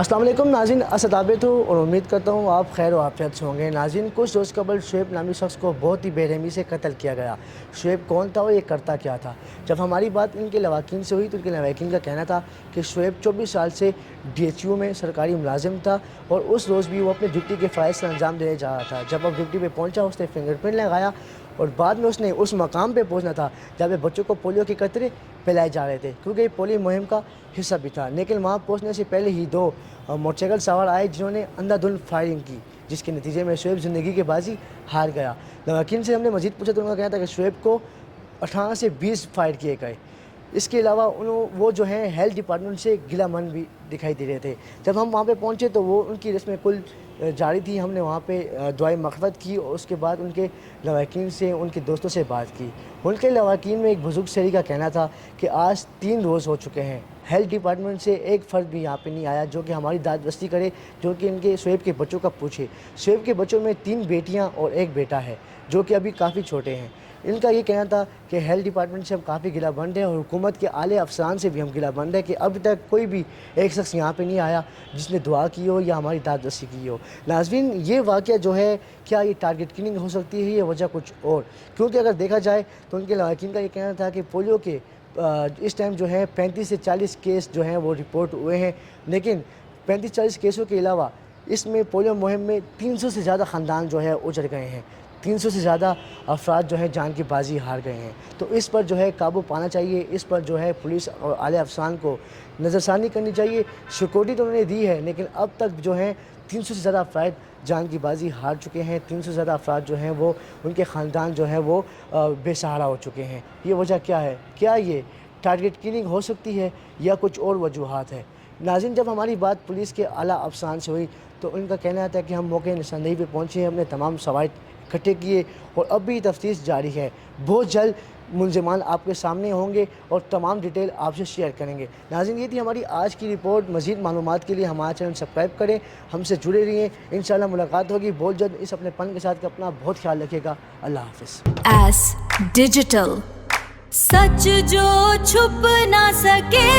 अस्सलाम वालेकुम नाज़रीन, असदाबित हूँ और उम्मीद करता हूँ आप खैर आफियत से होंगे। नाज़रीन, कुछ रोज़ कबल शुएब नामी शख्स को बहुत ही बेरहमी से कत्ल किया गया। शुएब कौन था और ये करता क्या था? जब हमारी बात इनके लवाकिन से हुई तो इनके लवाकिन का कहना था कि शुएब 24 साल से DHU में सरकारी मुलाजिम था और उस रोज़ भी वो अपने ड्यूटी के फ़राइज़ से अंजाम देने जा रहा था। जब वो ड्यूटी पर पहुँचा उसने फिंगरप्रिंट लगाया और बाद में उसने उस मकाम पे पहुंचना था जहाँ पे बच्चों को पोलियो के कतरे पिलाए जा रहे थे, क्योंकि ये पोलियो मुहिम का हिस्सा भी था। लेकिन वहाँ पहुंचने से पहले ही दो मोटरसाइकिल सवार आए जिन्होंने अंधाधुंध फायरिंग की, जिसके नतीजे में शुएब ज़िंदगी की बाजी हार गया। लवाकिन से हमने मज़ीद पूछा तो उनका कहना था कि शुएब को 18 से 20 फायर किए गए। इसके अलावा वो जो हैं हेल्थ डिपार्टमेंट से गिलामन भी दिखाई दे रहे थे। जब हम वहाँ पे पहुँचे तो वो उनकी रस्में कुल जारी थी। हमने वहाँ पे दुआए मग़फ़िरत की और उसके बाद उनके लवाकिन से, उनके दोस्तों से बात की। उनके लवाकिन में एक बुज़ुर्ग शहरी का कहना था कि आज 3 रोज़ हो चुके हैं, हेल्थ डिपार्टमेंट से एक फ़र्द भी यहाँ पे नहीं आया जो कि हमारी दादरसी करे, जो कि इनके शुएब के बच्चों का पूछे। शुएब के बच्चों में 3 बेटियाँ और 1 बेटा है जो कि अभी काफ़ी छोटे हैं। इनका ये कहना था कि हेल्थ डिपार्टमेंट से हम काफ़ी गिलाबंद हैं और हुकूमत के आले अफसरान से भी हम गिलाबंद हैं कि अब तक कोई भी एक शख्स यहाँ पे नहीं आया जिसने दुआ की हो या हमारी दादरसी की हो। नाज़रीन, ये वाक़या जो है, क्या ये टारगेट किलिंग हो सकती है या वजह कुछ और? क्योंकि अगर देखा जाए तो उनके लवाकिन का ये कहना था कि पोलियो के इस टाइम जो है 35 से 40 केस जो हैं वो रिपोर्ट हुए हैं, लेकिन 35-40 केसों के अलावा इसमें पोलियो मुहिम में 300 से ज़्यादा ख़ानदान जो है उजड़ गए हैं, 300 से ज़्यादा अफराद जो है जान की बाजी हार गए हैं। तो इस पर जो है काबू पाना चाहिए, इस पर जो है पुलिस और आले अफसरान को नज़रसानी करनी चाहिए। सिक्योरिटी तो उन्होंने दी है, लेकिन अब तक जो है 300 से ज़्यादा अफराद जान की बाजी हार चुके हैं, 300 से ज़्यादा अफराद जो हैं वो, उनके ख़ानदान जो है वो बेसहारा हो चुके हैं। ये वजह क्या है? क्या ये टारगेट किलिंग हो सकती है या कुछ और वजूहात है? नाज़रीन, जब हमारी बात पुलिस के आला अफसरान से हुई तो उनका कहना था कि हम मौके निशानदेही पे पहुँचे हैं, हमने तमाम शवाहिद इकट्ठे किए और अब भी तफ्तीश जारी है। बहुत जल्द मुलज़िमान आपके सामने होंगे और तमाम डिटेल आपसे शेयर करेंगे। नाज़रीन, ये थी हमारी आज की रिपोर्ट। मज़ीद मालूमात के लिए हमारा चैनल सब्सक्राइब करें, हमसे जुड़े रहिए। इंशाअल्लाह मुलाकात होगी बहुत जल्द। इस अपने पन के साथ कि अपना बहुत ख्याल रखिएगा। अल्लाह हाफ़िज़। एस डिजिटल, सच जो छुप ना सके।